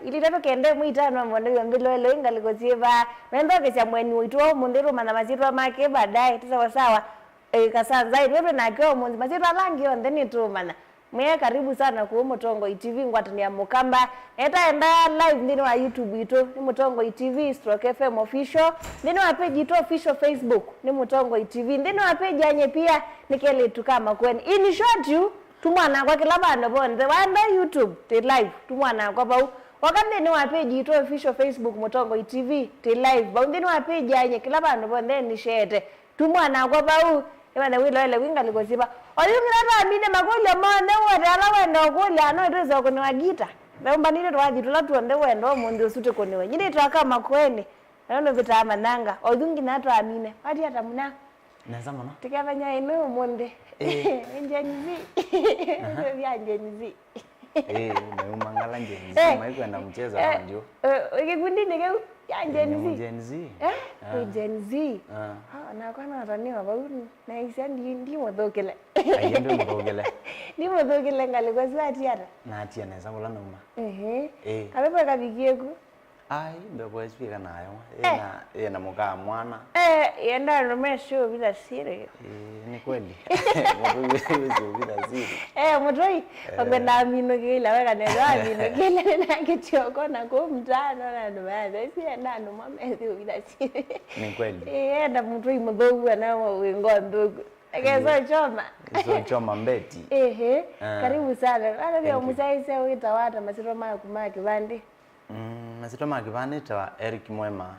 ili tato kende muitano mwende yongilo elo ingali koziva mendo kesha mweni uitwa mundiru mana maziro make baadaye tusawa sawa kasanza iwewe na kyo munzi maziro alangi onde ni tu mana mwe karibu sana ku Mutongo TV ngwatani ya Mukamba eta enda live ndino wa YouTube ito ni Mutongo TV / FM official ndino wa page ito official Facebook ni Mutongo TV ndino wa page anye pia nikele tukama kweni in short you tumwana kwa kila bando bonde wanda YouTube te live tumwana kwa bau wakati ni wa page ito official Facebook Mutongo TV te live bau ndino wa page anye kila bando bonde ni share tumwana kwa bau Ewana wilo ele winga likoziba. Oyungirata amine makule mone wala wendo kule ano itozo kone wagita. Naomba nile twaji tulatu nde wendo mundu usute kone we. Nyine twaka makweni. Nano vita amananga. Oyungi nato amine. Pati hata muna. Neza mwana. Tikafanya ino monde. Njenizi. Ya njenizi. Umangala njenizi. Maikwenda mchezo ndio. Ukikundi nigeu ya njenizi. Njenizi. Na kwa na rani wa bauni na isa ndi modokele. Ayende modokele. Ndi modokele ngale kwa swati yara. Na atia neza kula noma. Kabepa kabikiyeku. Ai mbebo espika nayo. Na muka mwana. Yenda romesho bila siri. Ni kweli. Mtu bila siri. Mutoi kwenda amino kila weka nero amino kila na kichoko na kumtano na ndo si enda ndo mama bila siri. Ni kweli. Enda mutoi mdogo na wengo ndogo. Akezo choma. Zo choma mbeti. Karibu sana. Ana vya musaise uitawata masiro maya kumaki bandi. Masiro maya kibandi tawa Eric Mwema.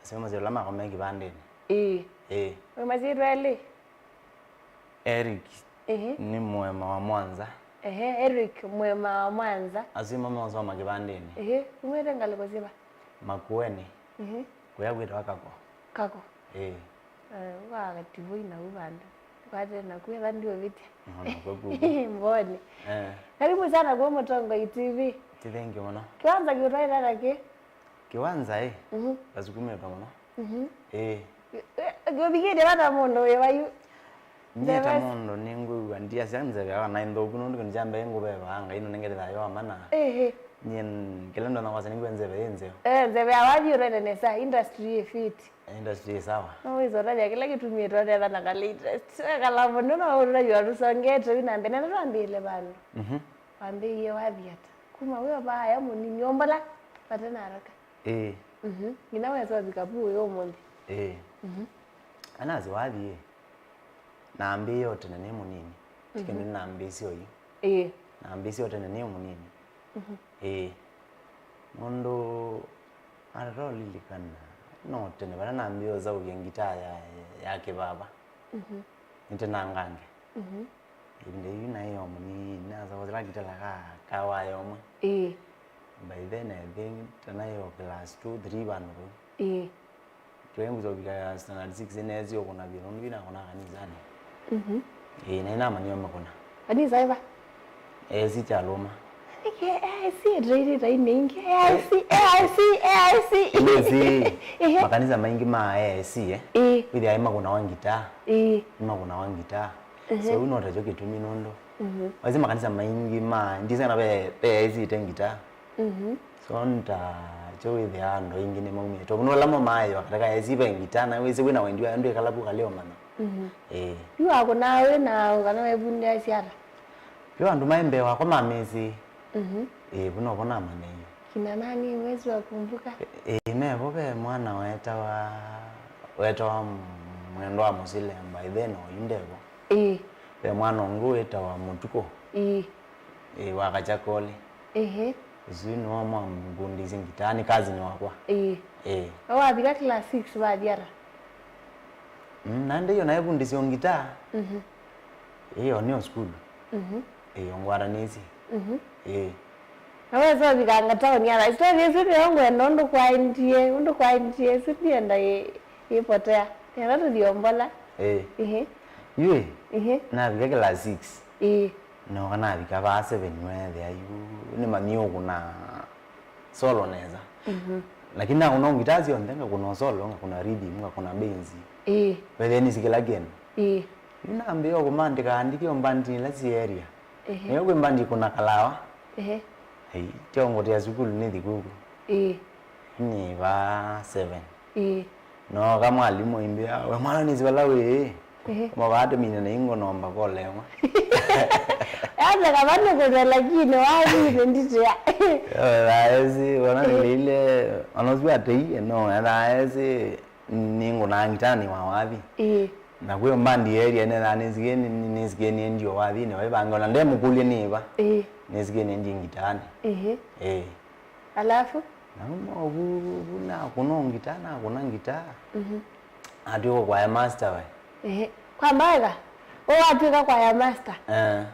Sema masiro lama kwa kibandi. Wewe masiro ali. Eric ni Mwema wa Mwanza. Eric Mwema wa Mwanza. Azima mama wasoma kibandeni. Umwete ngaliko ziba. Makueni. Kuyagwira wakako. Kako. Wa tivo ina ubanda. Kwate na kuya ndio viti. Mboni. Karibu sana kwa Mutongo TV. Thank you mwana. Kiwanza kiutoa rake. Kiwanza bazikume pa mwana. Gobigede bana mondo wewayu. Ndeta mondo ningu ndia sanze ya na ndo kuno ndo njamba yengo beba anga ino nengere da yo amana. Nyen kelendo na wasa ningu nzebe yenze. Nzebe awaji rene nesa industry fit. Industry sawa. Wizo raja kila kitu miro da na kalita. Kala mondo na ura yo rusongete wina mbene na rambile bano. Pambe ye wabiata. Kuma wewe baya muni nyombala patana haraka. Inawezo bikabu yo mundi. Anazi wabi naambi yote na nemu nini tikende naambi sio yi naambi sio yote na nemu nini mondo araro lilikana no tene bana naambi oza uyengita yake baba nite nangange inde yina yo muni naza wazira gitala kawa yo mu by then I think tanayo class 2 3 banu Tuengu zobika standard 6 enezi okona bino ndina kona kanizani. Na ina manyoma kona. Kanisa eva. Sita loma. Si ready right ningi. Makanisa maingi Widi aima kuna wangita. Ima kuna wangita. So uno tajoke tumi nondo. Wazi makanisa maingi ndisa na be tengita. So nta chowe the ando ingine maumi to kuno lamo mayo ataka ezibe ngitana weze wena wendiwa ndo kalabu kaleo mana yu ako nawe na kana webundi asiara yo andu maembe wa kwa mamezi buno bona mane kina nani wezi wakumbuka mebo be mwana weta wa mwendo wa musile by then oyindego be mwana ngo eta wa mutuko wakachakole Zinu wa mgundi zingitani kazi ni wakwa. Owa bika class 6 ba diara. Nande yo na gundi zingita. Onyo school. Ongwara nisi. Awe so bika ngata ni ala. Story yesu yangu ndo kwa ndie sipienda ipotea. Yana ndiombola. Yue. Na bika class 6. No kana bika ba 7 mwethe ayu ni manio kuna solo neza lakini na unaongitazi ondenga kuna solo kuna rhythm kuna benzi whether ni sikila gen inaambia kumandika andike mbandi la area niyo mbandi kuna kalawa tiongo tia sukulu ni thigugu ni va 7 no kama mwalimu imbia we mwana ni zibala we kama baada mimi na ingo nomba kolewa hata kama niko lakini wapi nditya raezi wana nilile anozwa atei no raezi ningo na ngitani wa wapi na kwa mbandi area na nizigeni ndio wapi ne wabanga na ndemu kulie niba nizigeni ndi ngitani alafu na kuna kuno ngitana kuna ngita adio kwa ya master we kwa mbaga watu kwa ya master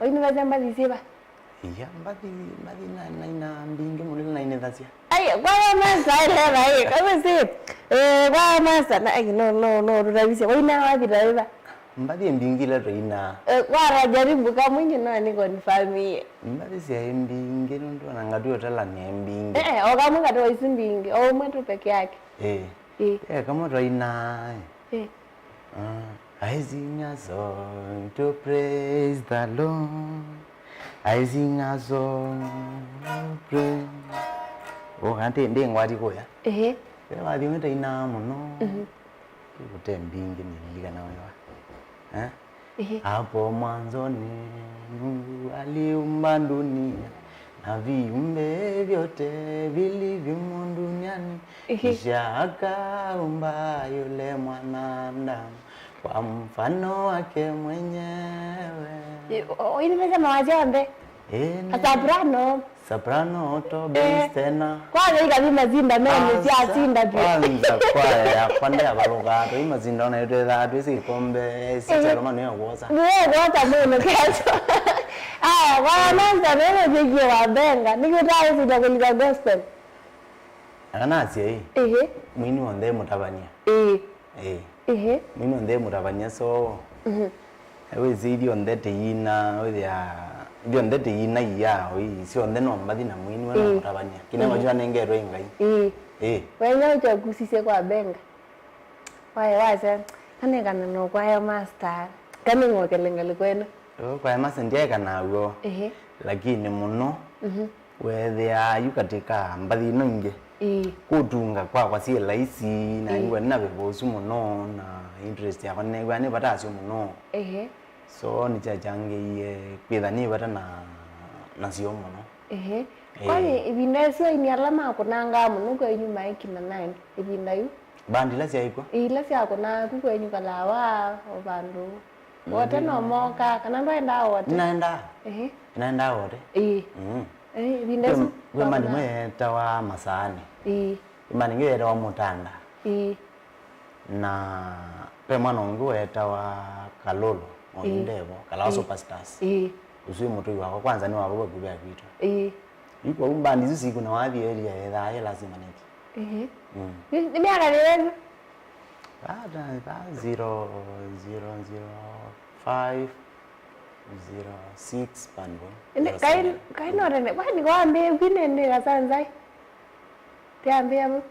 oini bazamba disiba iya mbadi na mbinge mulile na inethasia ay kwa ya master ile bai kama si kwa ya master na no rudabisi oina wapi driver mbadi mbingile reina kwa jaribu kama mwingi no ni confirm mbadi si mbinge ndo na ngadio tala ni mbinge kama ngadio isi mbinge au mwetu peke yake kama reina I sing a song to praise the Lord. I sing a song to praise. Kante ndi ngwati koya. Wa di ngata ina muno. Kute mbingi nilika na wewe. Hapo mwanzoni Mungu aliumba dunia na viumbe vyote vilivyomo duniani. Kisha akaumba yule mwanadamu kwa mfano wake mwenyewe. Ini mesema wajambe. Soprano to bass tena. Kwanza ika mazinda mimi si asinda pia. Kwanza kwanda ya baroga to mazinda na yote da twisi kombe si charo mano ya woza. Wewe hata mimi kesho. Kwa manza mimi jiji wa benga. Nikutaka sija kuliza gospel. Ana si mwini wonde mutabania. Mimi onde mutabania so ewe zidi onde teina we ya ndio onde teina ya we si onde no mbadi na mwini wana mutabania kina wajua nengero ingai wewe uja kusise kwa benga waza kane kana no kwa ya master kani ngokelengele kwenu kwa ya master ndiye kana uo lakini muno we ya yu katika mbadi no nge kutunga kwa si laisi na ingwe na bebosu muno na interest ya kone gwa ne batasyo muno so ni chajange kwithani bata na sio muno kwani ibinda sio ni alama kunanga muno kwa nyuma ikina nani ibinda yu bandi la sia iko ila sia kuna kwa nyuka lawa obandu wote no moka kana ndo wote naenda wote ibinda sio we mani tawa masani imani ngere wa mutanda na pe mwana wangu wetawa Kalolo Ondebo Kalao Superstars usui mutu wako kwanza ni wako kubya vitu yuko umbani zisi kuna wapi area ya lazima niki ni miaka ni baada 0005 06 pango kai no rene kwani kwa ambe kwinende kasanzai tiambia mu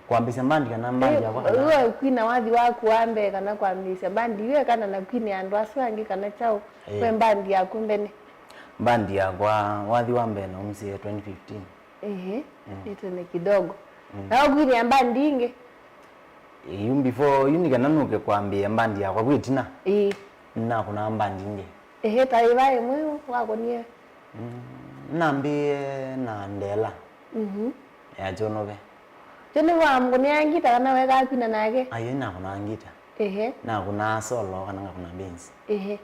kwambisa mbandi kana mbandi yako wewe kwina wathi waku ambe kana kwambisa bandi wewe kana na kwini andu aswangi kana chao we mbandi yaku mbene mbandi yakwa wathi wambe na umsi 2015 ito ni kidogo na kwini mbandi inge before yuni kana nuke kwambia mbandi yakwa kwitina na kuna mbandi inge taibai mwe wako nie nambie na ndela ya jonobe jone wa mgoni angita kana weka pina nake ayo na kuna ngita na kuna solo kana kuna beans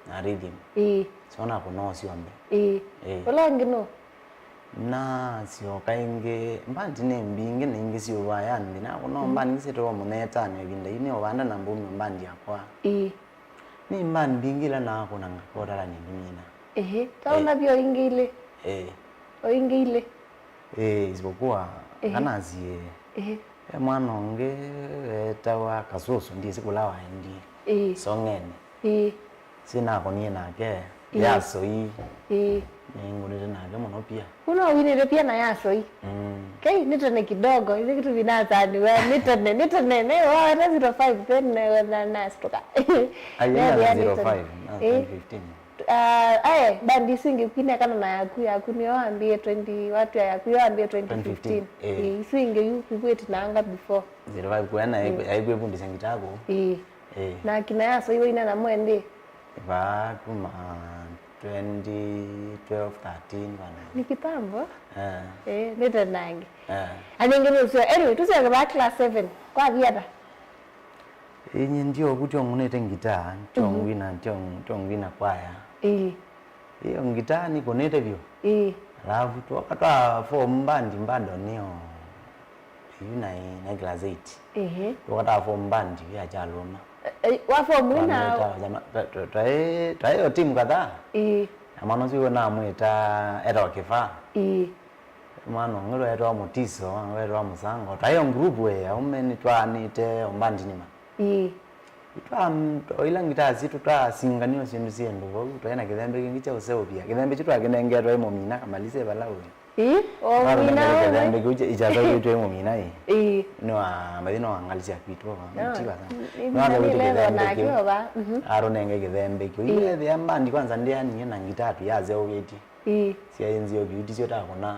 na rhythm so na kuna osiombe wala ngino na sio kainge mbandi ne mbinge ne ingi sio bayandi na kuna mbandi seto muneta ne binda ine obanda na mbumi mbandi yakwa ni mbandi bingila na kuna ngakora la nini taona bio ingile oingile isipokuwa kana zie mwana onge tawa kasusu ndiye sikulawa ndi songene sina konie nake yaso hii ngone nake muno pia kuna winire pia na yaso hii kai nitone kidogo ile kitu vinata ni wewe nitone ne wa 05 then na stoka ayana 05 na 2015 bandi swingi kine kana na yaku niyo ambie 20 watu yaku yo ambie 2015 swingi yu kubweti nanga before 05 kuena aigwe bundi sengitako na kina yaso iwe ina na mwende ba kuma 2012 13 bana ni kitambo nita nangi aningine sio anyway tuseme ba class 7 kwa viata inye ndio kuti ongunete ngita ntongwina kwaya iyo ngita ni konete vyo alafu twakatwa form mbandi mbando niyo na class 8 twakatwa form mbandi ya chaloma wa form wina twayo timu kadhaa amano siwe na mweta era wakifa mano ngiro era mutiso ngiro era musango twayo group we umeni twanite ombandi nima ila ngitazi tutasinganio sindu siendo twaena kithembe kingi cha useo pia kithembe chitu akinenge twa momina kamalise balawe mina kithembe kuje ijaza kuje momina no madino angalisia kwitu mtiba sana no leo na kioba aronenge kithembe kuje ile mbandi kwanza ndiani na ngitatu yaze ogeti sia yenzi ogiti sio takona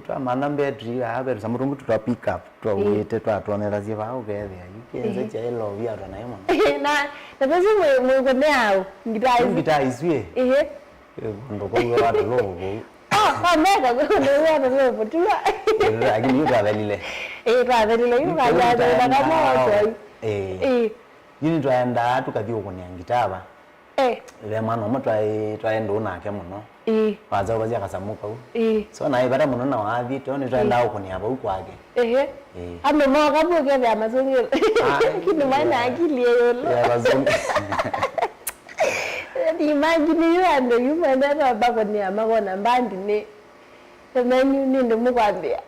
twa mana mbetri abe samutungu twa pick up twa wete twa tonera ziva ukethe ikenze cha elo vya twa naimo na basi mwe nao ngita iswe ndo kwa watu logo mega ndo logo tu lakini yuko avelile yuko avelile na kama yini twaenda tukathio kunia ngitaba ile mwana omo twaenda unake muno waza wazia kasamuka so na ibara muno na wathi to ni twaenda ukunia aba ukwake ame mo kabuke vya mazungiro kini maana akili yolo ya bazungu imagine you and you mwenda bako ni amagona mbandi ne temenyu ninde mukwambia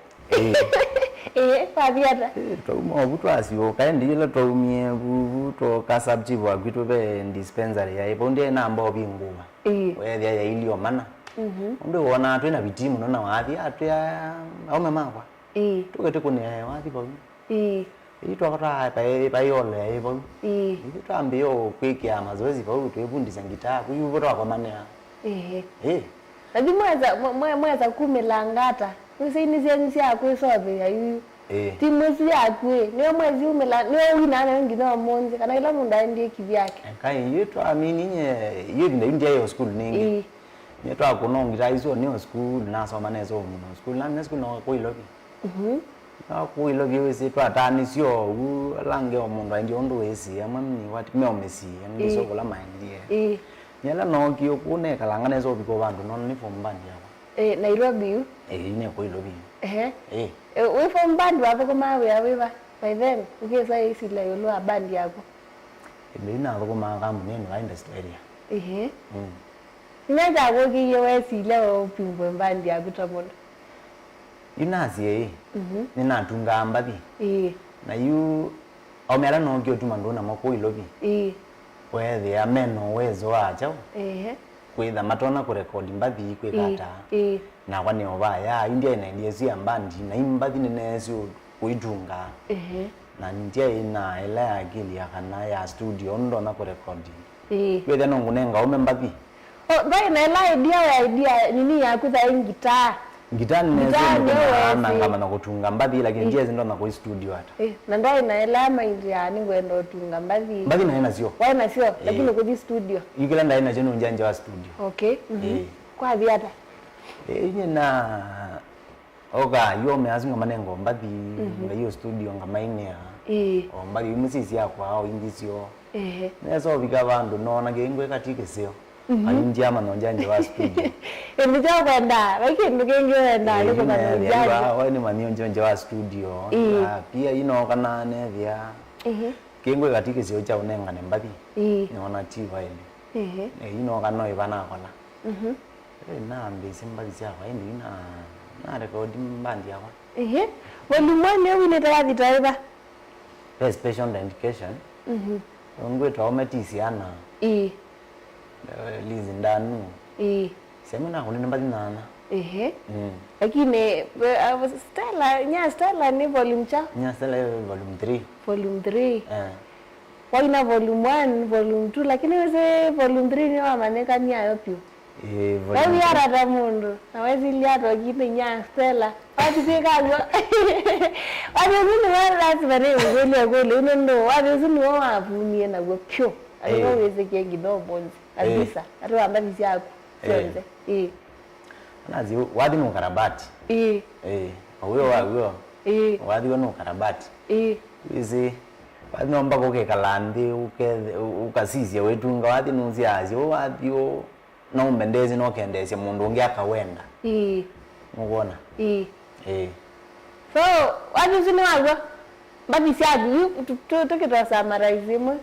kwa viata twauma obutwasi okaendi ile twaumie buto kasabjibu agwitu be dispensary ya ibonde namba obinguba wethia ya ilio mana ndo wona twina bitimu nona wathi atya aume makwa tukete kune wathi bo twakata payole ibo twambio kwikia mazoezi bo twebundisa ngita kuyubo kwa manea lakini mweza kumelangata usini zenzi yakwe sobe yayu timuzi yakwe niyo mwezi umela niyo winana ngino monzi kana ila munda ndiye kivyake kai yetu amini nye yindi ndiye yo school ningi yetu akunongira izo niyo school nasoma nezo muno school na school no kuilobi kuilobi wese twatani sio lange omundu ndi ondo wesi amamni wati meomesi ndi sokola maindie nyala no kiyo kune kalanga nezo biko bandu non ni fombandi yako Nairobi yu ine kuilobi we from band wapo kama we ba by then ukesa isi la yolo band yako ndina ko ma kama neno la industry area nyaza ko ki yewe si le pimbo band yako tamono inazi nina tunga mbabi na yu omera no gyo tumandona mako ilobi wethe ameno wezo acha kwitha matona ku record mbathi kwigata na kwani obaya india ina ndiye mbandi na imbathi nenezo kuidunga na ndia ina ile akili ya kana ya studio ndo na ku record kwitha no ngunenga umembathi bai na idea nini ya kutha ngita ngitani nezo na ngama na kutunga mbathi lakini ndia ndo na ku studio hata na ndo ina ile maindia ni ngwendo tunga mbathi na ina sio wana sio lakini ku studio yikila nda ina jeno njanja wa studio kwa viata inye na oga yo meazinga manengo mbathi ngayo studio ngamainea mbathi musisi yakwa au indisio nezo bika bandu nona ngengwe katike sio ayinji ama nonjanje wa studio ndijo kwenda wakindu kengi wenda liko na njanja wani manio njonje wa studio pia ino kana nevya kengwe katike sio cha unenga ne mbathi niona chiva ile ino kana ibana kola na mbisi mbali chakwa indi na record mbandi yakwa walimwane wine tayari driver special education ngwe traumatisi ana lizi ndanu semina kunene mbali nana lakini Stella ni volume cha Stella volume 3 volume 3 waina volume 1 volume 2 lakini wese volume 3 ni wamaneka ni ayo pio volume yara ta mundu na wezi liato kine nya Stella wati pikago wati zini wala sibare ngoli unondo wati zini wa punie na go pio ayo weze kengi no bonzi kabisa aro ambavisi yako senze nazi wadi no karabati huyo wadi no karabati wizi wadi no mbako ke kalandi ukasizia wetunga wadi nuziazi wadi na umbendezi no kendezi mundu ungi akawenda mugona so wadi zini wago babisi yako tukitoa summarize mo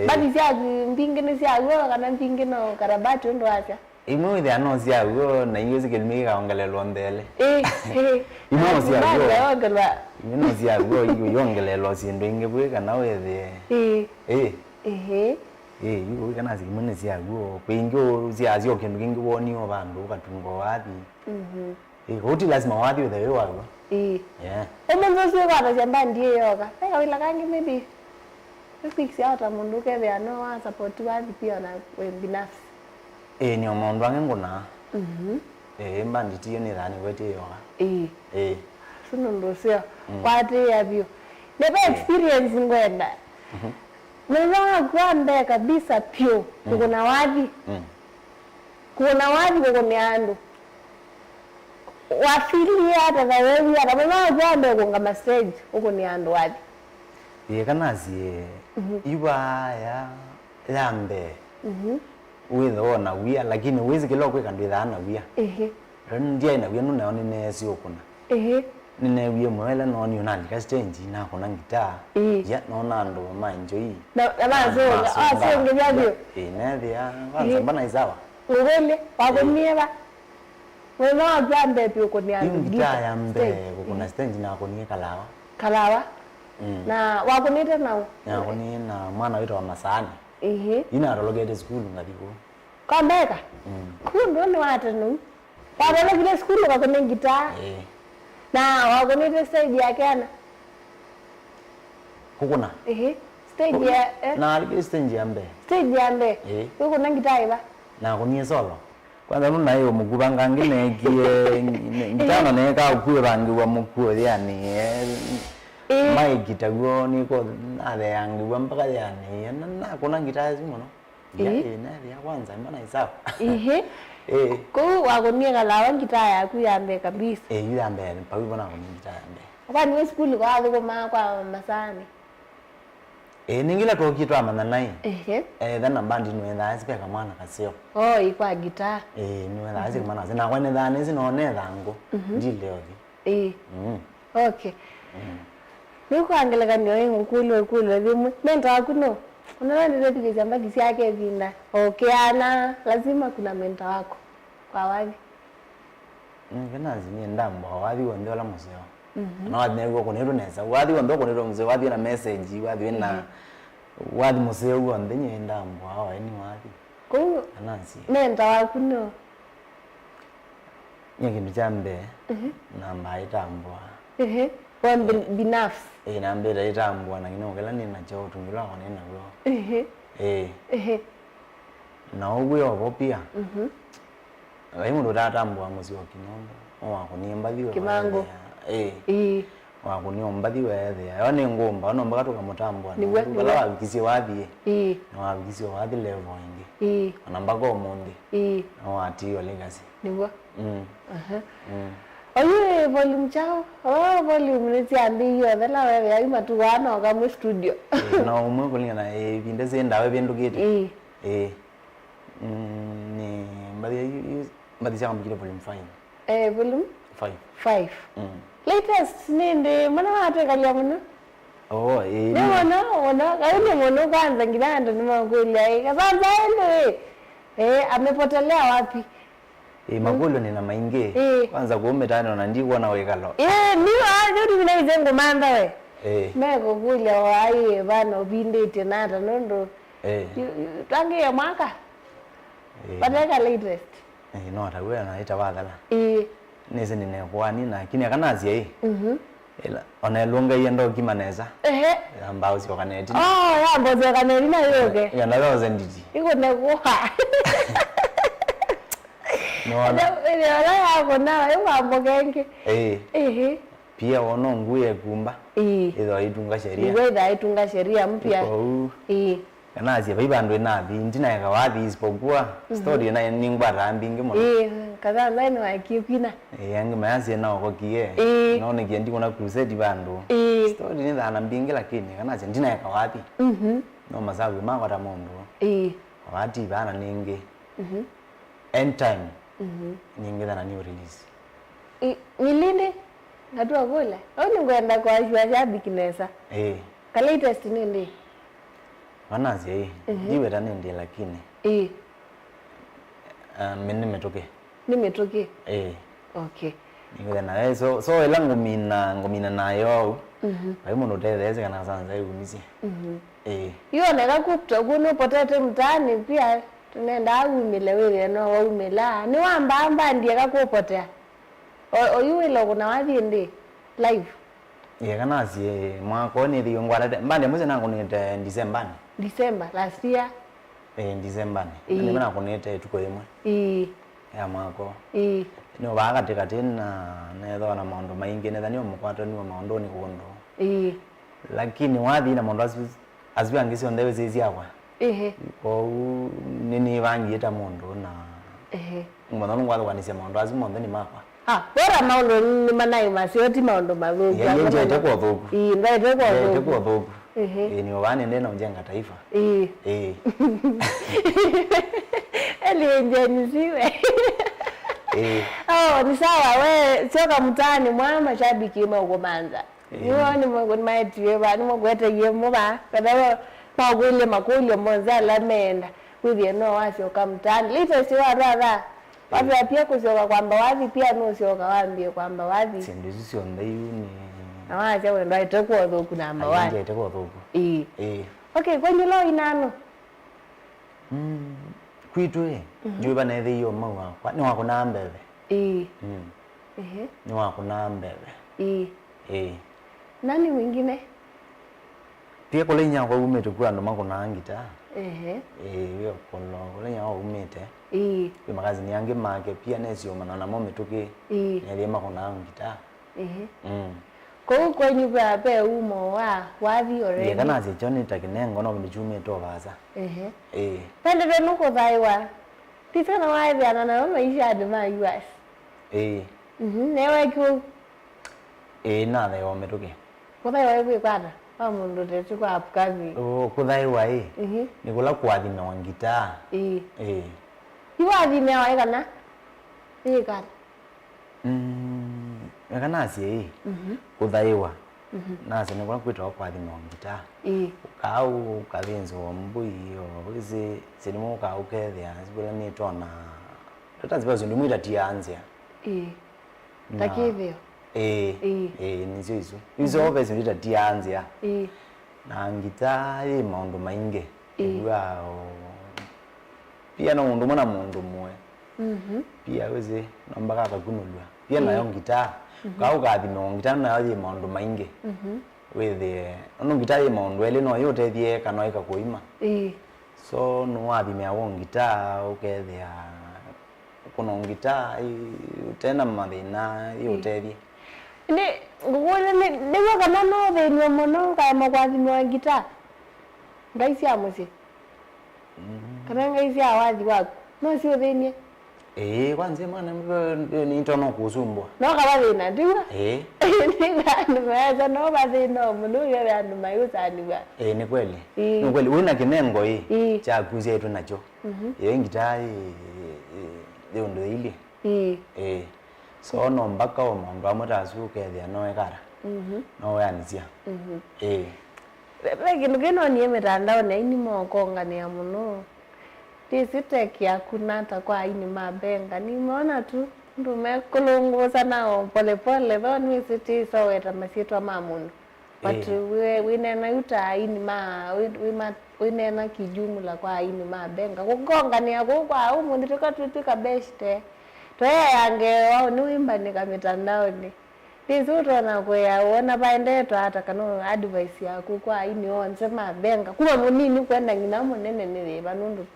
babisi yako mbingine siago kana mbingine karabati ndo acha imwe the announce ya go na yuzi kelmi ka ongelelo ndele imwe ya go yongelelo sindo ingebwe kana wethe yuko kana zi imwe ya go kwingo ziazio kindu kingi woni obandu katungo wadi hoti lazima wadi wethe wago omonzo sio kana jamba ndiye yoga wila kangi maybe fix hata mundu keve ano wa support wadi pia na binafsi ni omondu angenguna mbandi tiyo ni dhani wete yoga suno ndosio kwate yabio never experience ngwenda mwana gwanda kabisa pio kuna wadi kuna andu wafili hata na wewe hata mwana gwanda kuna stage huko ni andu wadi kana zie iwa yambe witho na wia lakini wizi kilo kweka nditha na wia ndia na wia nuna oni nesi okuna nine wia mwele no ni unani ka stage na kona ngita ya no na ndo ma enjoy na so ngejabio nethia kwanza mbana isawa ngole wagonieba wewe wajambe pio koni andu ngita ya mbe kuna stage na koni kalawa na wagonite nao koni na mwana wito wa masani ina rologete school ngadiko kambeka kundo ni watanu wabona vile school wakone gitaa na wagonite stage yake ana kukuna stage ya na alike stage ya mbe huko na gitaa iba na kunie solo kwanza nuna hiyo mukubanga ngine kie ngitano neka ukue bangi wa mukue yani mai gitago niko ade yangu mpaka yani na kuna gitazi muno na ya kwanza mbona isawa ko wagonie kalawa gitaa yaku yambe kabisa yambe pa wibona ko gitaa yambe kwani we school kwa aliko kwa masani ningila tokitwa amana nai then bandi nwenda asipeka mwana kasio ikwa gitaa nwenda asipeka mwana zina kwene dhani zinone dhango ndileo okay niko angeleka ndio ukulo vimwe mento akuno unaona ndio tukizamba kisi yake vinda ana lazima kuna mento wako kwa wapi kana zini ndambo wapi wande wala museo na wadi nego kunero neza wadi wando kunero museo wadi na message wadi na wadi museo wande ndambo hawa ni wadi ko anansi mento wako no nyingi jambe na maitambwa kwa binafsi na mbele itambwa na kino kala ni nacho tungilwa konena bro na ogwe obopia mundu tatambwa musio kinondo wakuniemba thiwe kimango wakuniomba thiwe thea yone ngumba ono mbaka tukamutambwa kala wabikisi wathie na wabikisi wathi level ingi na mbaka omundi na watio legacy nigwa oye volume chao volume ni tiambi yo thela wewe ya matu wana kama studio na umwe kulingana vinde zenda vendukite ni mbadi chama bikile volume 5 volume 5 latest ninde mana watu kalia mno Ona kauni mwono kwanza ngilanda ni magulia kasanza ende amepotelea wapi magulo ni na mainge kwanza kuume tano na ndiko na wekalo niyo aje ndi binaizengo manda we meko kulia wai bana obindete nata nondo tangi ya mwaka pateka latest no atawe na ita badala nese ni kwani na kini akanazi ila ona lunga yendo kimaneza ambao sio kaneti ya mbozo kaneti na yoke ya na zenditi iko ne kwa no ile wala yako na yo ambogenge pia ono nguye kumba ido itunga sheria ido itunga sheria mpya kana asia baibandu na ndina ya kawathi isipokuwa story na ningwa rambinge mo kaza line wa kipina yangi mayazi na okokie no ne kiendi kuna crusade bandu story ni dhana mbinge lakini kana asia ndina ya kawathi no masawi mako ta mundu wati bana ningi end time ningi dhana new release nilinde ngatua kula au ni kwenda kwa shabiki nesa ka latest nini wanazi jiwe tani ndiye lakini mimi nimetoke okay ninge na so ila ngomina nayo ayi mundu tetheze kana sanza yumisi yo neka kupto kuno potete mtani pia tunaenda aumile wewe no waumela ni wamba ndiye kakupotea oyuwilo kuna wathi ndi live kana si mwako ni thio ngwarate mbande muze nangu ni December last year December ni mana kunete tuko imwe ya mwako no baga tekatina na ndo na maondo maingi ne thani omukwato ni maondo ni kundo lakini wathi na maondo azibangisi ondewe zizi yakwa ko nini bangi eta mondo na ngwana ngwa kwanisia maondo azimondo ni makwa bora maondo ni manai masioti maondo mavugu yenje itakuwa vugu ndio itakuwa vugu ni wabane ndena unjenga taifa yenje nisiwe ni sawa we soka mtani mwa mashabiki uko manza ni mwangu maitiwe ba ni mwete yemo ba kada pagule makule monza la menda wivi no wasoka mtani lito siwa rara wapi pia kusoka kwamba wapi pia no sioka waambie kwamba wapi sindizi sio ndayuni na wacha wenda itakuwa dhuku namba 1 itakuwa dhuku okay kwenye lo inano kwitu juu bana hiyo mawa ni wako na mbebe ni wako na mbebe nani mwingine pia kule nyako umete kwa ndo mako na ngita hiyo kule nyako umete kwa magazi ni yange make pia nesio manana mo mituki ni mako na ngita ko nyu ba pe umo wa wathi already kana zi joni takinengo no mjume to baza pende de nuko daiwa tisana wa ya na maisha de ma US newe ku na de o metuke ko daiwa ku kwada pa mundu de tu kwa apkazi ko daiwa ni kula kwathi na wangita iwathi me wa kana kana kana si kuthaiwa nase ni kwa kwitwa kwa thimo ngita ukau kavinzo mbui yo izi sinimo ka ukethia sibula ni tona tataziba zindu mwita tianzia takivyo nizo izo obese ndita tianzia na ngita maundu maingi wao pia no mundu mwana mundu mwe pia weze nombaka kakunulwa pia nayo ngita kau gathime ngita nayo maundu maingi wethe no ngita maundu ele no yote thie kana ikakuima so no wathime awo ngita ukethia kuno ngita tena mathina yote ni ngugule ni kana no thenyo muno ka magwathime ngita ngaisi amusi kana ngaisi awathi waku no sio thenie kwanza mwana ni ntono kusumbwa no kaba thina ndiwa ni bandu baza no bathina muno ya bandu mayusa ndiwa ni kweli ni kweli una kinengo cha kuzi yetu nacho ngita ndio ndo ile so no mbaka o mambo amatasu kethia no ekara no yanisia lakini kino ni mitandao na ini mokonga ni muno tisitekia kunata kwa ini mabenga nimeona tu ndume kulunguza nao pole pole thoni siti so weta masitwa mamundu but winena yuta ini winena kijumla kwa ini mabenga kukonga ni ako kwa umundu tukatupika beste toya yange wao ni wimba ni mitandao ni Tizuru na kwa ona baende to hata kano advice yako kwa ini onse mabenga kuma munini kwenda ngina munene ne banundu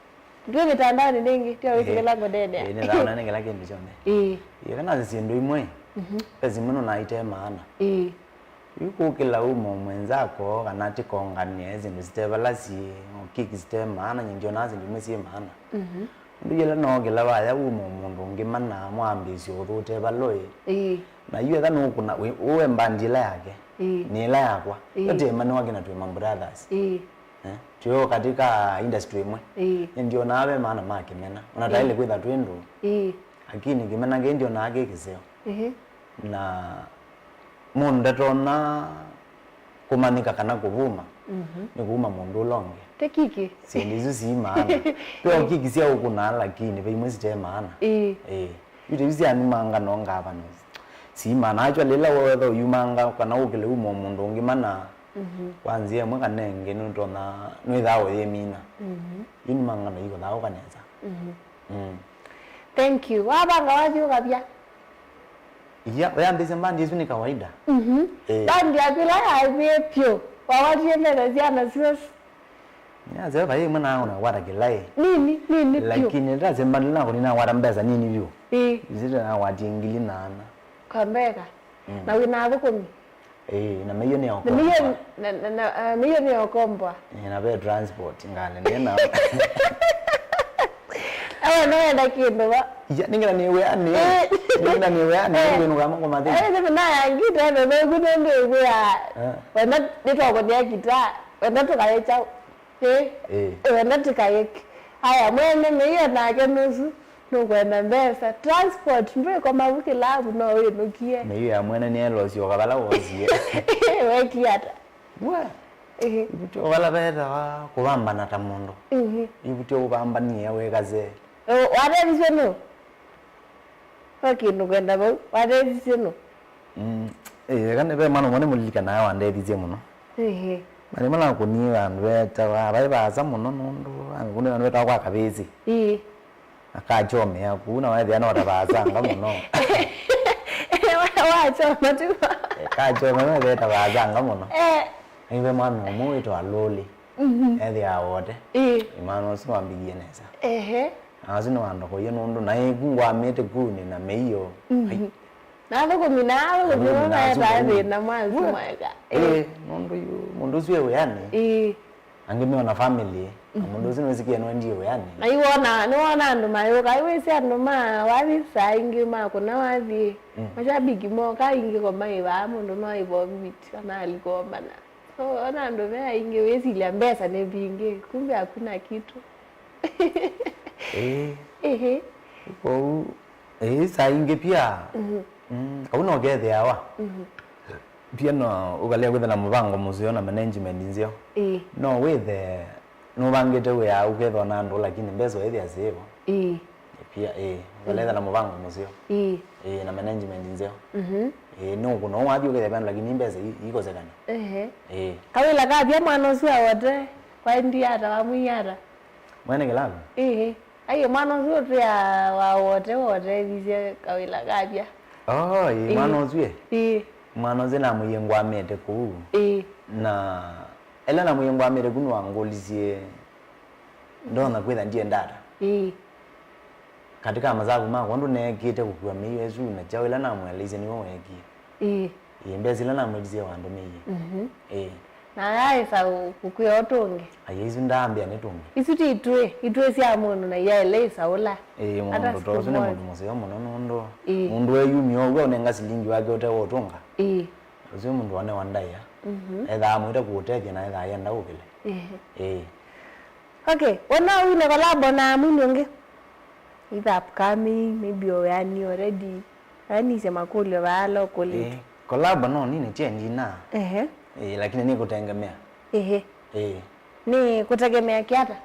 ndio mitandao ningi tio wikela godede ni rauna ne kila kindu chonde kana zindu imwe ezimuno naite maana yuko kila umo mwenzako kana tikonganie zindu zitebalasi okikiste maana nyingyo nazi ndimesi maana ndiyela no kila baya umo mundu ngimana mwambisi uthute baloye na yue thano kuna uwe mbandila yake ni ila yakwa yote mani wake na tuwe brothers tuyo katika industry imwe ndio nawe maana make mena unataile kwitha twindu lakini kimena nge ndio nake kiseo na mundu ndatona kumanika kana kuvuma ni kuuma mundu longe tekiki sindizo si maana pio kiki sia ukuna lakini ve imwe site maana yute bisi animanga nonga hapa no si maana acho lela wetho yumanga kana ukile umo mundu ngimana kwanzia mwe kanenge nutona nwithawo yemina yini manga na yiko dawo kaneza thank you wabanga wajio kabia ya mbese mbandi hizo ni kawaida bandi apila ya pio wawajie mbele ziana sio ya zeba yeye mwana ona wada kilai nini pio lakini ndaze mbandi na kunina wada mbeza nini vyo zile na wadi ngili nana kambeka na wina thukumi na meyo ni okomba na meyo ni okomba na be transport ngale nena awa naenda kindu ba ya ningira niwe ani ningira niwe ani ngino kama kwa madhi na yangita na ngudo ndio ya wenda nitoko dia kita wenda tukayecha wenda tukayeki haya mwene meyo na kenusu nukwenda mbesa transport mbe kwa mabuki labu no we nukie meyo ya mwene ni elosio kabala wozie wekiata wa ibutyo wala beta wa kubamba na tamundo ibutyo kubamba ni we kaze wade biseno okay nukwenda bo wade biseno kana be mano mone mulika na wande bize muno mali mala kuni vanhu beta vai baza muno nundu angune vanhu beta kwa kabezi akachome yakuna wathi ana watabaza muno wachoma tu kachome wetheta baza muno iwe mwana muito aloli ethi awote imano siwambigie nesa azino wando ko nundu na ikungwa mete kuni na meiyo nalo kuminawo kuona baadhi na mwanzo mweka mundu siwe yani angime na family mundu sino sikia no ndio yani na iwona ni wona ndo mayo kaiwe sia ndo ma wathi saingi ma kuna wathi mashabiki mo kaingi kwa mai ba mundu no ibo bit kana alikoma na so ona ndo vya ingi wezi ile mbesa ne bingi kumbe hakuna kitu ko saingi pia kauna ogethe awa pia no ugalia kwitha na mubango muzio na management nzio no withe no bangete we ya ugetho na ndo lakini mbezo ethi azibo pia ugalia na mubango muzio na management nzio no kuno wathi ugethe bana lakini mbeza iko zekana kawila kabia mwana ucio wote kwa ndiata wa muyara mwene kilabu ayo mwana ucio ya wa wote bize kawila kabia mwana ucio mwana zina muyengwa mete ku na ela na muyengwa mete kunu angolizie ndona kwitha ndie ndata katika mazabu mako ndo nekite kukua meyo ezu na jawela na mwalize niwo weki mbezi la na mwalize wando meyi na yaisa kukuya otonge ayizu ndambia netonge isuti itwe sia mundu na yele saula mundu tozo ne mundu mose muno mundu eyumyo gwa unenga silingi wake otewo otonga uzo mundu wane wandaya etha mwita kutekia na etha yenda ukile okay ona wine kolabo na mundu nge either upcoming maybe yani already yani sema kule balo kule kolabo no nini change na lakini ni kutegemea ni kutegemea kiata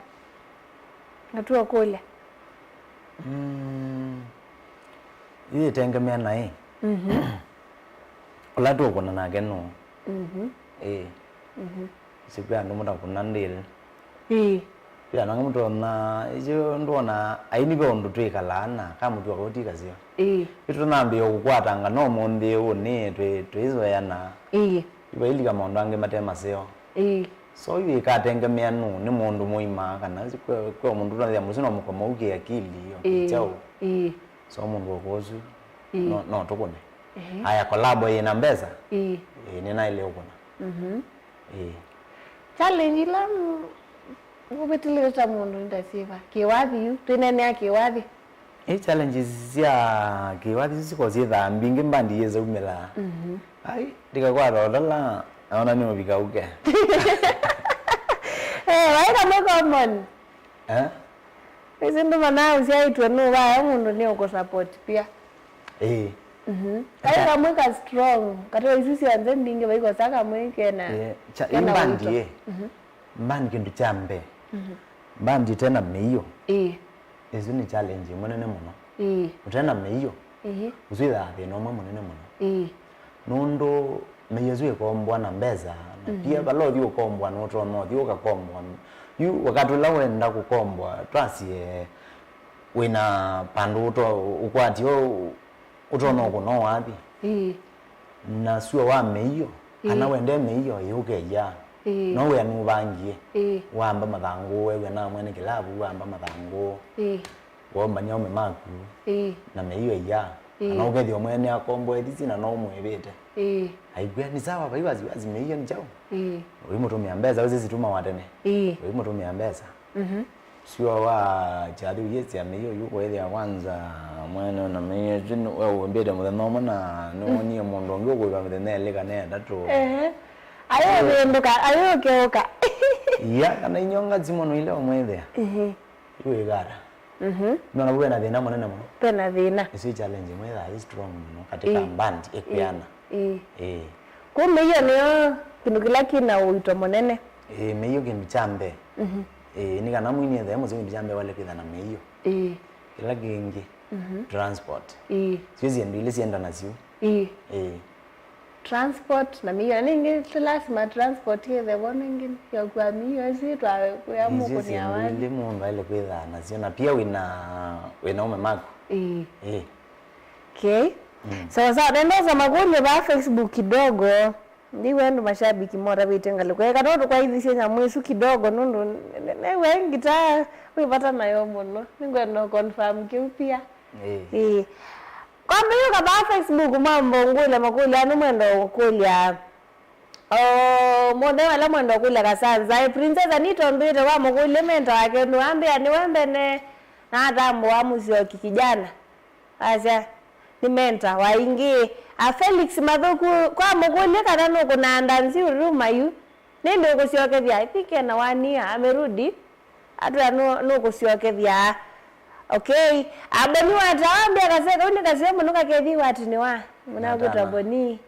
natua kule ile tegemea naye kula tu kuna nake no siku ando muda kuna ndile pia nanga mtu na ijo ndona aini be ondu twikalana kama mtu akotika sio itu nambio kukwatanga no mundi uni twizo yana iba ili kama ondange matema sio so ibi katenge mianu ni mundu muima kana kwa mundu na musino mukoma uke akili yo chao so mundu okozu no tokone aya collab ina mbeza nina ile ukona challenge la ubetileta mundu ndasiva kiwathi yu twinene kiwathi challenges ya kiwathi siko zitha mbingi mbandi yeza umela ai ndikakwa rodala naona ni mubika uke waika mwe common izindu mana usiaitwe nuva mundu ni uko support pia kaika mweka strong katero isisi anze mbingi waiko saka mweke na imbandi mbandi kindu chambe mbandi tena meiyo izo ni challenge munene muno utena meiyo uzwitha thina umwe munene muno nundu meiyo zwe kombwa na mbeza na pia balothi ukombwa no tono thi ukakombwa yu wakati la wenda kukombwa twasie wina pandu ukwati utono kuno wathi na suwa wa meiyo ana wende meiyo yuke ya no we anu bangie wamba mathangu we na mwene kilabu wamba mathangu wamba nyome maku na meiyo ya ana ugethi omwene akombo edisi na no mwebete aigwe ni sawa baibazi wazi meiyo ni chao uri mutumia mbeza wezi situma watene uri mutumia mbeza sio wa chadu yesi ya meiyo yuko ile ya kwanza mwene na meiyo jinu wewe mbede mutheno na no ni mundu ngoko kwa mthenele kana ndatu ayo benduka ayo keoka ya kana inyonga zimono ile omwethea iwe gara nona bwe na thina munene muno pena thina isi challenge mwetha is strong muno katika band ekuyana kumbe hiyo niyo kindu kila kina uitwa munene meiyo kindu chambe ni kana mwini ethe muzo kindu chambe wale kithana meiyo kila kingi transport siwezi ndio ile sienda nasio transport na mio ningi lazima transport ile bwana ngine ya kwa mio sitwa ya muko ni awali ile mundu ile kwetha nasio na pia wina ume mako okay sasa nenda za maguli ba Facebook kidogo ndiwe ndo mashabiki mora bitenga kwa katoto kwa hivi senya mwesu kidogo nundu ne wengi ta wipata nayo muno ningwenda confirm kiupia kwamba yuka ba Facebook mambo ngule makuli anu mwendo kulia mode wala mwendo kulia kasanza princess anitombire wa mukule menta wake nuambia ni wembene na dambo wa muzio kijana acha ni menta waingi Felix Mathuku kwa mukule kana nuko na ndanzi uruma yu nende kusioke vya ipike na wania amerudi atu nuko sioke vya okay aboni wataambia kaseka uni kasema nuka kethi wati ni wa munakuta boni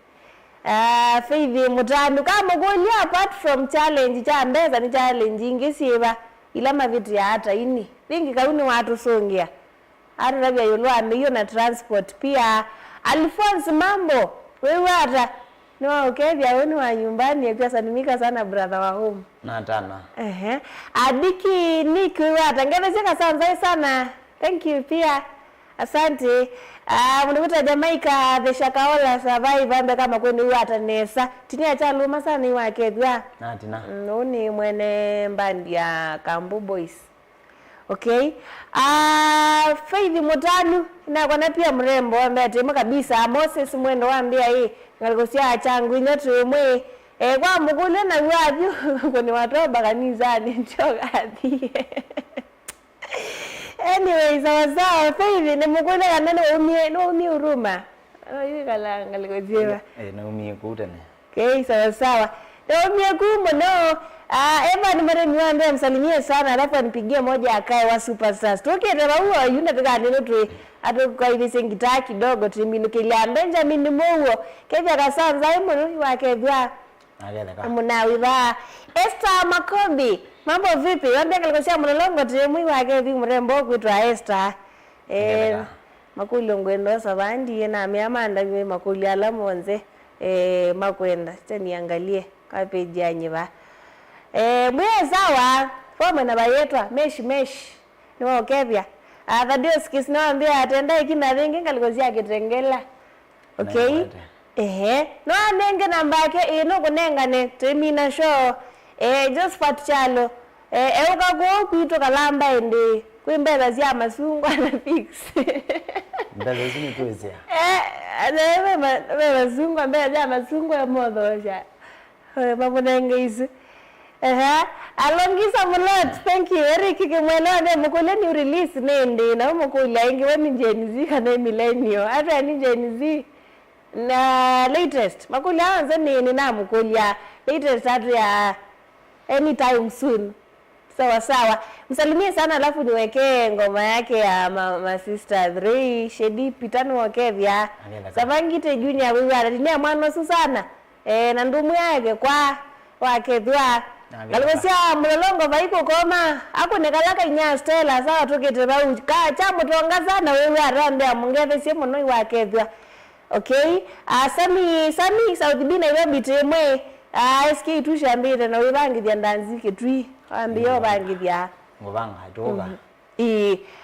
Faith Mutandu kama goli apart from challenge cha mbeza ni challenge ingisiba ila mavitu ya hata ini vingi kauni watu songia hata rabia yulwa hiyo na transport pia Alphonse mambo wewe hata no okay vya wenu wa nyumbani pia sanimika sana brother wa home na tana adiki Nick wewe hata ngezeka sana thank you pia asante mnakuta Jamaica the Shakaola survive ambe kama kwenu huyu atanesa tinia cha luma sana iwake thwa na tina noni mwene mbandi ya Kambu Boys okay Faith Mutanu na kwa pia mrembo ambaye atema kabisa Moses mwendo waambia hii ngalikosia changu nyoto mwe kwa mukule na watu kwenye watoba kanisani nchoka athie anyway sawa Faith ni mukule kanene umie uruma hivi kala ngalikosia na umie kutene okay sawa umie kumbo no Eva ni mara niwaambia msalimie sana alafu anipigie moja akae wa superstars. Tukireba huo yuna tukane tu atu kwa hivi singita kidogo timinukilia Benjamin Mowo kevya kasanza imu wake vya munawi ba Esther Makombi mambo vipi wambia kalikosia mlolongo timu wake vi mrembo kuitwa Esther makuli ngwendo sabandi na miamanda we makuli alamonze makwenda tani angalie kwa page yanyi ba mwe sawa Fome na bayetwa mesh no kevya thadio skis no ambia atenda ikina thingi ngaligozia kitengela okay no anenge namba yake ino kunengane temina show Josephat Chalo ukago kwito kalamba ende kwimbeza zya masungwa na fix mbeza zini tuwezea masungwa mbeza zya masungwa ya modosha mabunenge isi alongisa mulot thank you Eric kimwelewa ne mukule ni release nende na mukula ingi wani Gen Z kana millennial hata ni Gen Z na latest makula anza nini na mukula latest hatu ya anytime soon sawa msalimie sana alafu niwekee ngoma yake ya ma sister 3 Shedi Pitano wakevya Savangite Junior wewe anatinea mwana Susana na ndumu yake kwa wakethwa Galwesia mulolongo vaiko koma akunekalaka inya Stella sawa tukete bau ka chamu tonga sana wewe arande amungeve simu no wakethwa okay Sami South B Nairobi temwe SK tushambire na wibangithia ndanzike twi ambio bangithia ngobanga doba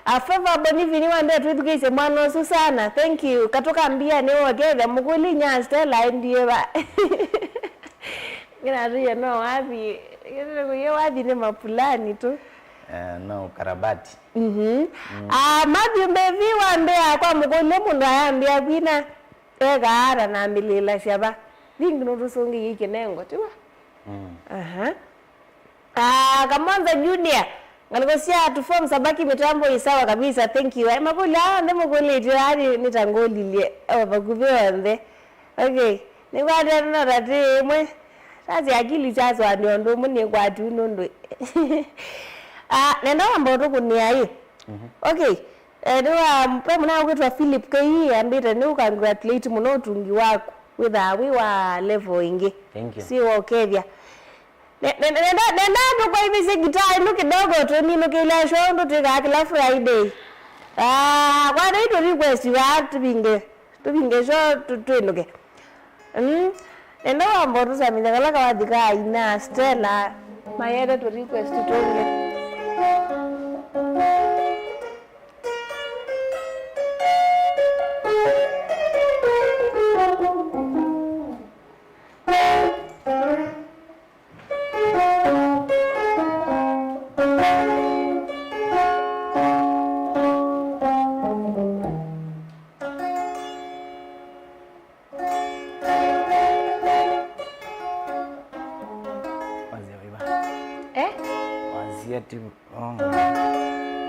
afava bonivi ni wande twithukise mwana Susana thank you katoka ambia ni waketha mukuli nya Stella ndiye ba ngina ria no wapi ngina wapi ni mapulani tu no karabati Matthew Mbevi wande akwa mukule mundu ayambia kwina egara na milila shaba vingi nurusungi yiki nengo tiwa Kamonza Junior ngalikosia tu form sabaki mitambo isawa kabisa thank you makula ndemo kule hadi nitangolilie bakubionde okay nikwade no rati mwe sazi akili chazo andiondo muni kwatu nondo nenda mambo kunia hii okay ndio mpe mna kwetwa Philip K ambite ni congratulate muno tungi wako with we wa level ingi thank you si okevya nenda kwa hivi si gitaa inu kidogo tu nino kila show ndo tika kila Friday kwa ndio request wa tubinge show tuinuke nenda mambo tu samija kala kawadika ina Stella mayede tu request tutonge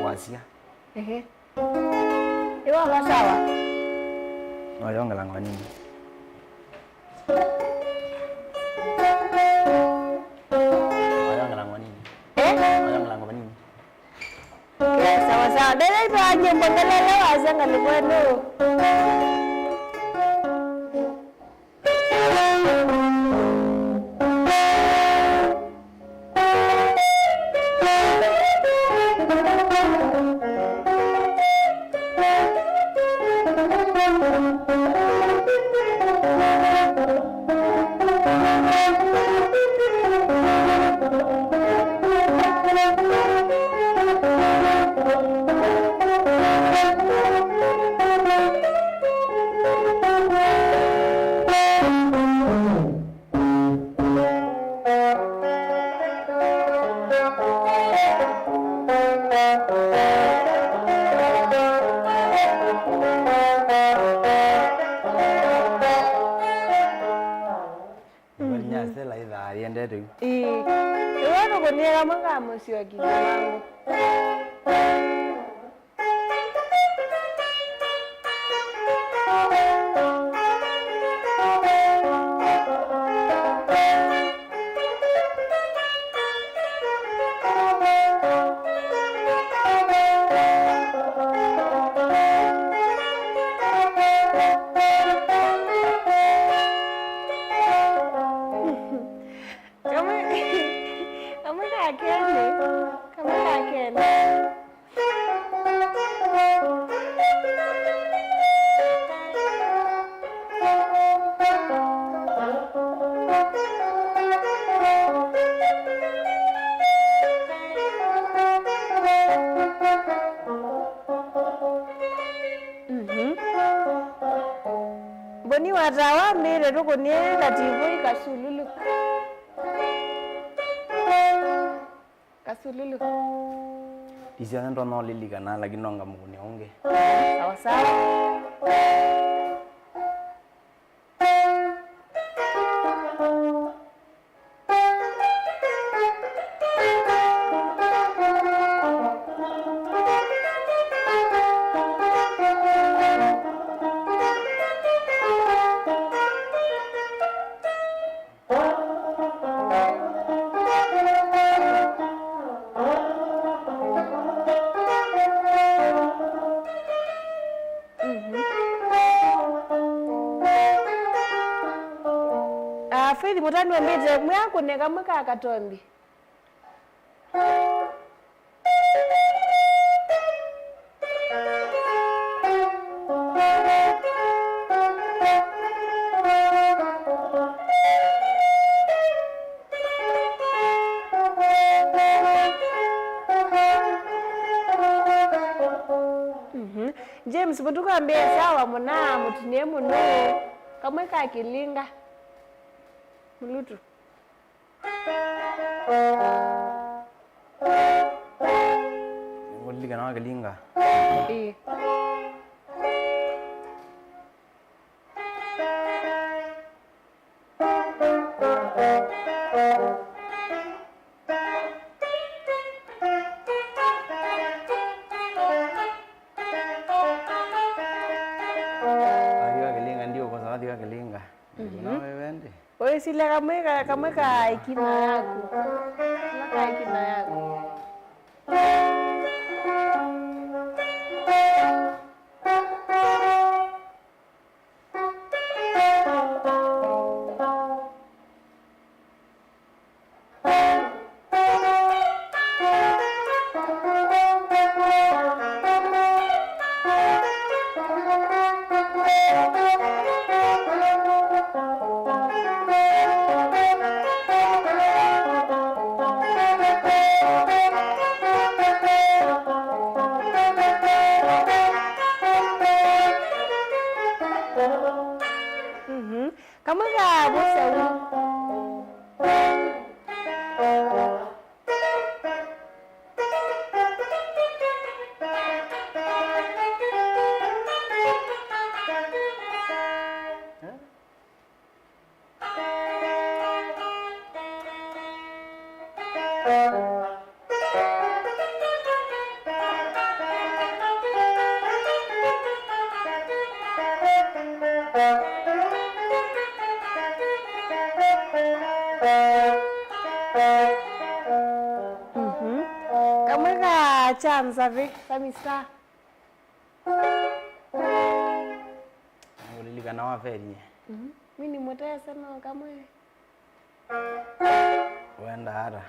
wasia iwa sawa oyonga langwa nini oyonga langwa nini oyonga langwa nini sawa dada ito aje mbongelele wasanga likwenu Sio kitu wangu kama kakene matawa mbere rukunie kativu kasululu. Kasululu. Isia ndo no lilikana lakini nonga mukuni onge. Sawa sawa. Faith mutani wambite mwako neka mwaka akatombi. James mutuka ambie sawa muna mutinie muno kamweka akilinga mulutu. Ngolika na akilinga. Oye sile kamweka ikina yako. Kamweka ikina yako. Kamweka bosa kamweka chanza ve kamisa. Ngolika na waferi. Mimi mutaya sana kamwe. Wenda hata.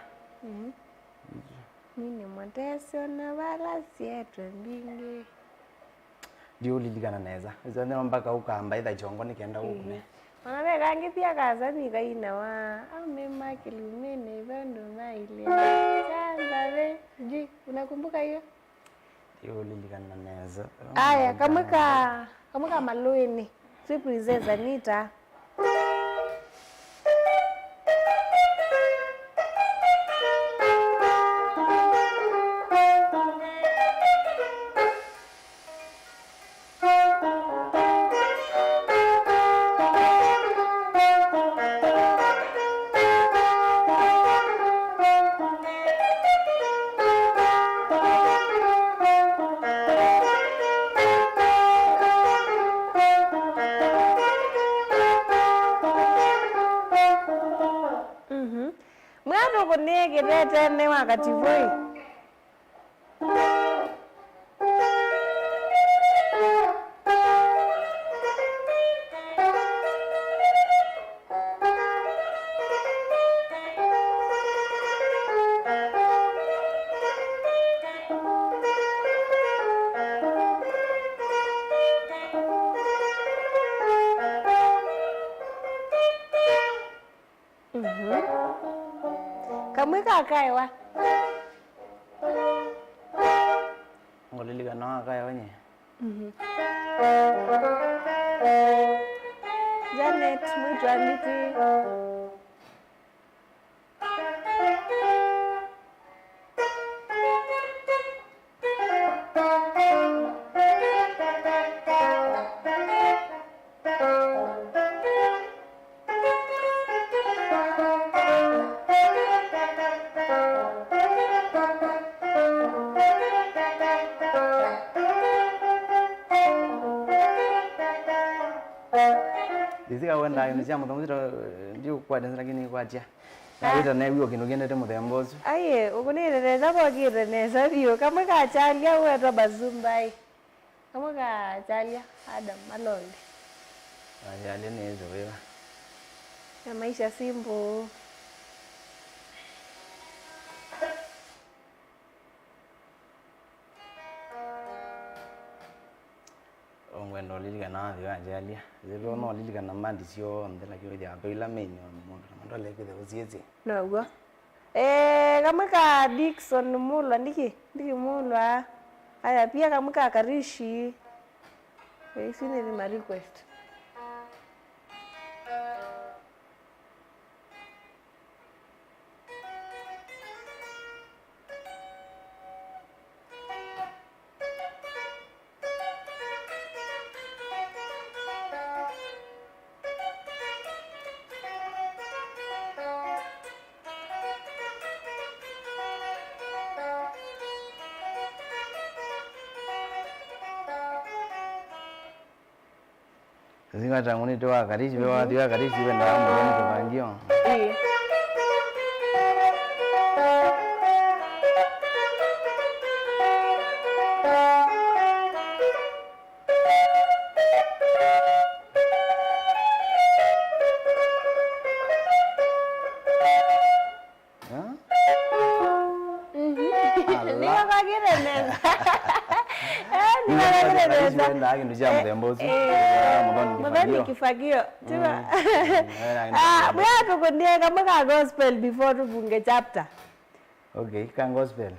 Mimi mutaya sana wala sietu mbingi. Ndio lilikana neza. Zane mpaka ukamba ida chongo nikienda huko. Manabe kangi pia kaza ni kaina wa amema kilumene vando maile. Chanza ve. Ji, unakumbuka hiyo? Ndio lilikana neza. Aya, kamweka maluini. Surprise Anita. Mwana kunege tete ne wakati voi. Kamweka kaiwa. Ngolilika na kaiwa nye. Janet mwitwanditi Dizika wenda ni jamu tomuzito ndio kwa dance lakini kwa tia. Na wita na wiyo kino gende temu tembozu. aye ukunire neza bogire neza biyo kamwe ka chalia weto bazumbai kamwe ka chalia Adam Malonde Ajali nezo wewe. ya maisha simple. Ongwendo lilika na thio ajalia. Zero no lilika na mandi sio ndela kyo ya pela menyo ndo leke de uziezi. Nogo. Kamwe ka Dickson Mulwa ndiki Mulwa. Aya pia kamwe ka Karishi. Isi ni ma request. Zinga tanguni to akarishi be wa dio akarishi be nda mboni to bangio. Ndio kagire neza. Nda kindu cha mudembozu. Mudani kifagio. Tiba. Bwa tukunie kamwe ka gospel before tufunge chapter. Okay, kan gospel.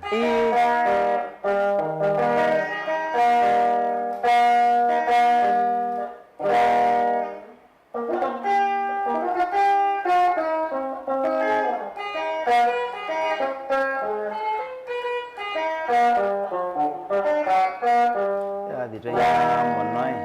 Ya di ya monoi.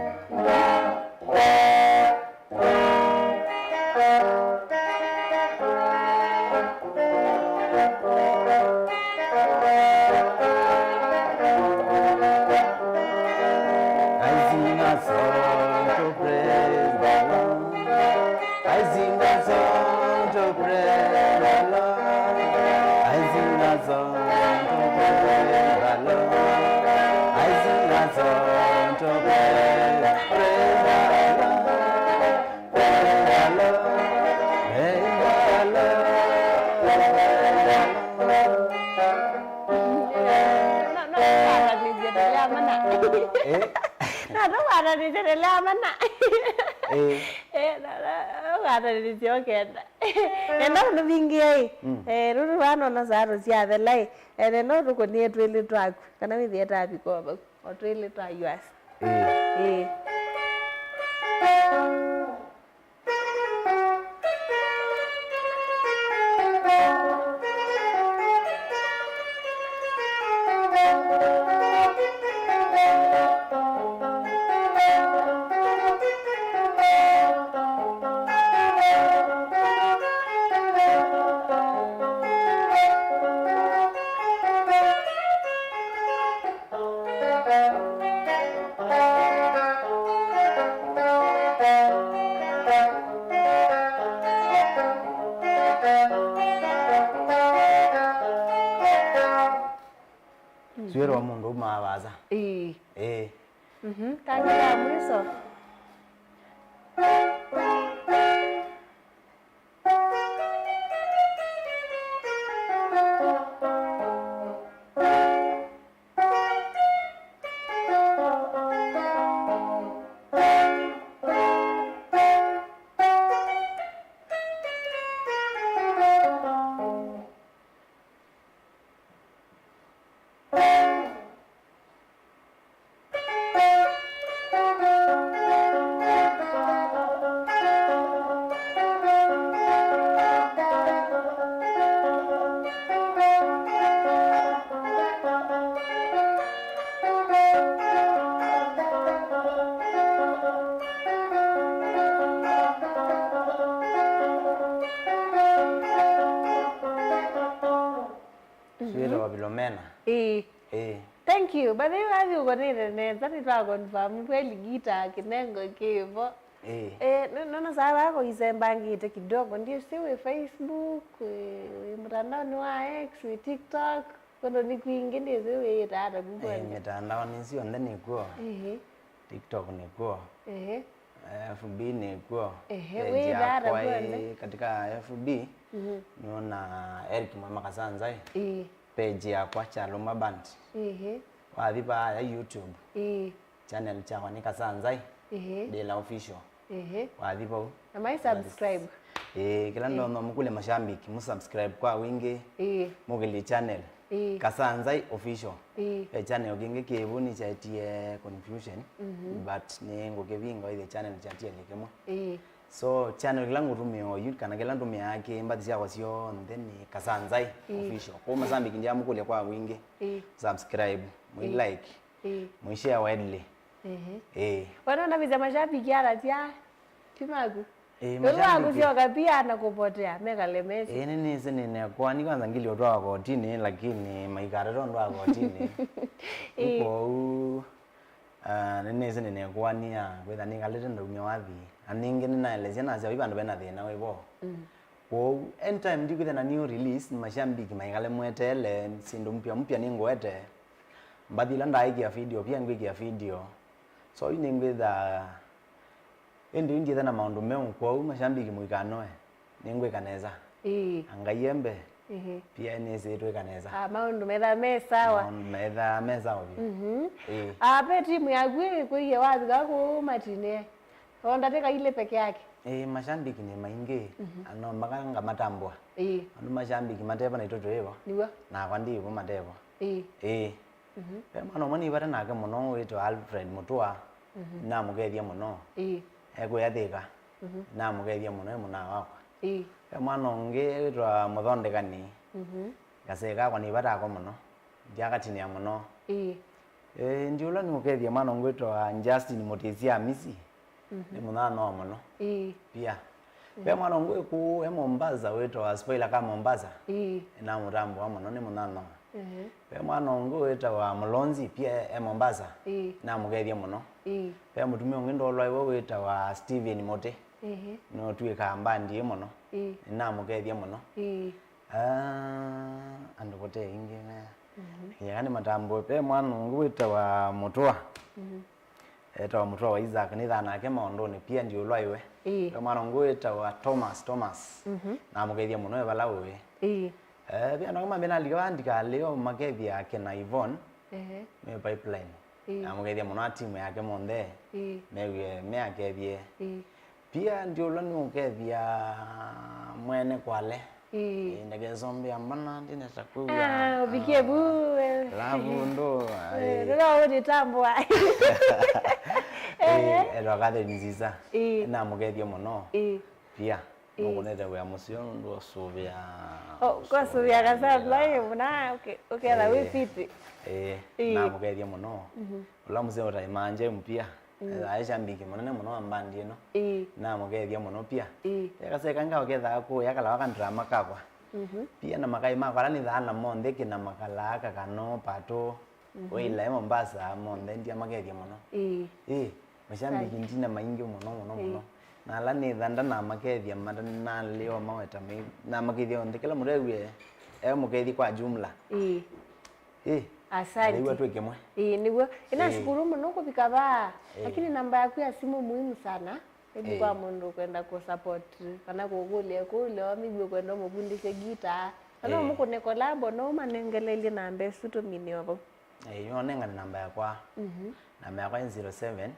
Ada di jendela mana? Ada di jokenda. Enda no vingi ruru wano na zaro sia velai. No ruko ni twili twaku. Kana mi dieta biko ba. O twili twa US. Suero wa mundu mabaza. Kagila mwiso. Philomena. Thank you. But then I you gonna need that is confirm kweli gita kinengo kivo. No sawa yako isembangite kidogo ndio siwe Facebook, mtandao wa X, TikTok, kono ni kuingi ndio siwe data Google. Mitandao ni sio ndani kwa. TikTok ni kwa. FB ni kwa. We data kwa katika FB. Niona Eric Mama Kasanzai. Page ya kwa Chaluma Band. Wadhiba ya YouTube. Channel cha kwa Kasanzai. Dela official. Wadhiba. Am I subscribe? Kila ndo mkule mashambiki musubscribe kwa wingi. Mugili channel. Kasanzai official. Channel kingi kibuni chatie confusion. But ni ngokevingo ile channel chatie likemo. So channel langu tumio yu kana kila ndo yake mbadisi yako sio then Kasanzai official. Kwa mashambiki ndia mkule kwa wingi. Subscribe, mu like. Mu share widely. Wanaona viza mashabiki ara tia timagu. Mashabiki sio kapia na kupotea mega lemesi. Nini nene kwa ni kwanza ngili otoa kwa tini lakini maikara ndo kwa tini. Uko nini nene kwa ni ya kwenda ni kalete ndo mwathi. Aninge nina elezea na sio ibando bena thina webo. Kwa anytime ndiko na new release mashabiki maikale mwetele sindo mpya ni ngoete. Mbadila ndaiki ya video pia ngwiki ya video. So ini ngwetha ndi na maundu mengu kwa mashambiki mwikanoe ningwe kaneza angayembe pia ni zetu kaneza maundu metha mesawa pe timu ya gwe kuye wazi gako matine onda teka ile peke yake mashambiki ni maingi ano maganga matambwa anu mashambiki mateba na itoto ewa niwa na kwandi ibo mateba pe mano mani bara nake muno wetu Alfred Mutua na mugethia muno ego yathika na mugethia muno muna wakwa pe mwana ungi witwa muthondekani gaseka kwa ni bara ko muno ndiakatini ya muno ndiula ni mugethia mwana ungi witwa Justin Mutisia Misi ni muna no muno pia pe mwana ungi ku Mombasa witwa Spoiler kama Mombasa na murambo muno ni muna no pe mwana ungi witwa Mulonzi pia Mombasa na mugethia muno pe mutumia ungi ndolwa iwo witwa Steven Mote no tuika mbandi muno na mugethia muno ando kote ingi yani matambo pe mwana ungi witwa Mutua Mutua wa Isaac ni thana ke maondoni pia ndio lwaiwe pe mwana ungi witwa Thomas na mugethia muno bala wewe pia ndo kama bena liandika leo magethia yake na Yvonne me pipeline na mugethia muno timu yake monde me akethie pia ndio lani mugethia mwene kwale ndege zombie amana ndine takuwa bikie lavu ndo ndo odi tambwa ero gade nziza na mugethia muno pia mukunete wa musio ndo suvia kwa suvia kasabla muna okay la wifiti na mugethia muno ula musio utaimanje mpia aisha mbiki muno muno ambandi no na mugethia muno pia yakaseka ngao ketha ko yakala wakandra makakwa pia na makai makala ni thana monde kina makala aka kano pato weila Mombasa monde ndia magethia muno mashambiki ndina maingi muno na la ni thanda na makethia na leo maweta na makethia ndikela murewe mugethi kwa jumla asante niwe twekemwe niwe inashukuru muno kupika ba lakini namba yako ya simu muhimu sana hebu kwa mundu kwenda ku support kana kugulia kule wamigwe kwenda mubundishe gita kana muko ne collab no manengelele namba suto mini wako yo nenga namba yakwa namba yakwa 07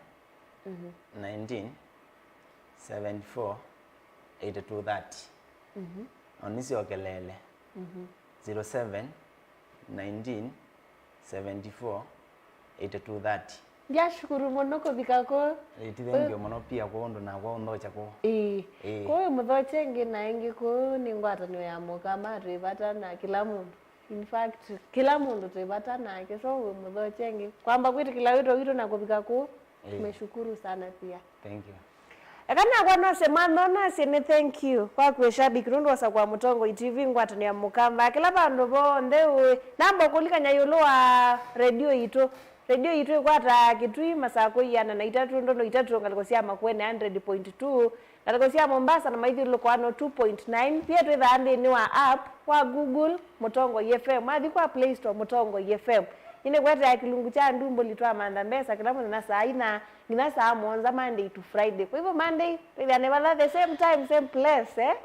19 74 8230 onisi okelele 07 19 74 8230 ndiashukuru muno kubika ko itithengio muno pia ko ndo na kwa ndo chako ko muthoche ngi na ingi ko ni ngwatanio ya mukama rivatana kila mundu in fact kila mundu rivatana ke so muthoche ngi kwamba kwitu kila wito na kubika ko tumeshukuru sana pia thank you akana kwa no sema no sene thank you kwa kweshabiki rundu wasa kwa Mutongo TV ngwatani ya mukamba kila bandu bonde we nambo kulikanya yoloa radio ito kwata kitui masako yana na itatu ndono itatu ngalikosia makwene 100.2 ngalikosia Mombasa na maithi loko ano 2.9 pia tu dhande ni wa app wa Google Mutongo FM hadi kwa Play Store Mutongo FM ine kwata ya kilungu cha ndumbo litwa manda mbesa kila mwana na saa ina ngina saa monza Monday to Friday kwa hivyo Monday we never the same time same place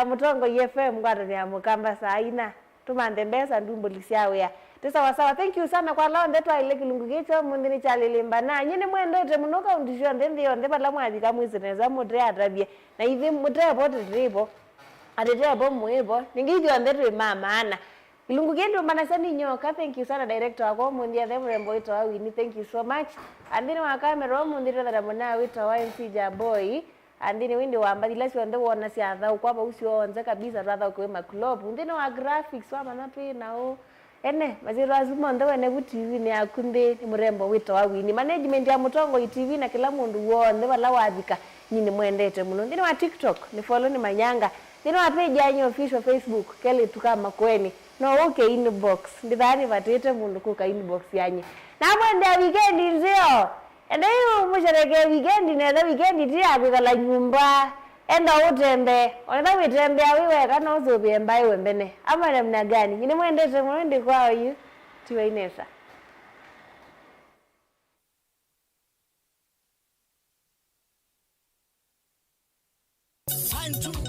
Mutongo FM kwata ni amukamba saa ina tumande mbesa ndumbo lisiawe ya tisa sawa thank you sana kwa lao ndeto ile kilungu kicho mundini chalilimba na nyine mwendo te munoka undisho ndio ndeba la mwazi kamwizi neza mudre atrabie na hivi mudre bote dribo adrebo muibo ningijwa ndeto mama ana kilungu kendo manasani nyoka thank you sana director wako mundia the mrembo ito Awini thank you so much andini wa camera mundiro da mona wito wa MC Jaboy andini windi wa mbadilasi wande wona si adha ukwaba usionze kabisa rather kwa club ndino wa graphics wa manapi nao ene maziro azuma ndo ne TV ni akunde ni mrembo wito Awini management ya Mutongo TV na kila mundu wonde wala wadika nyini mwendete muno ndino wa TikTok ni follow ni Manyanga ndino wa page yanyu official Facebook kele tukama kweni no okay inbox ndithani batete mundu kuka inbox yanyu na mwende weekend nzio ende yu mushareke weekend na weekend tia kukala nyumba enda utembe ona witembe awiwe kana uzobie mbai wembene ama namna gani nyine mwendete mwende kwao yu tiwe Inesa. Time to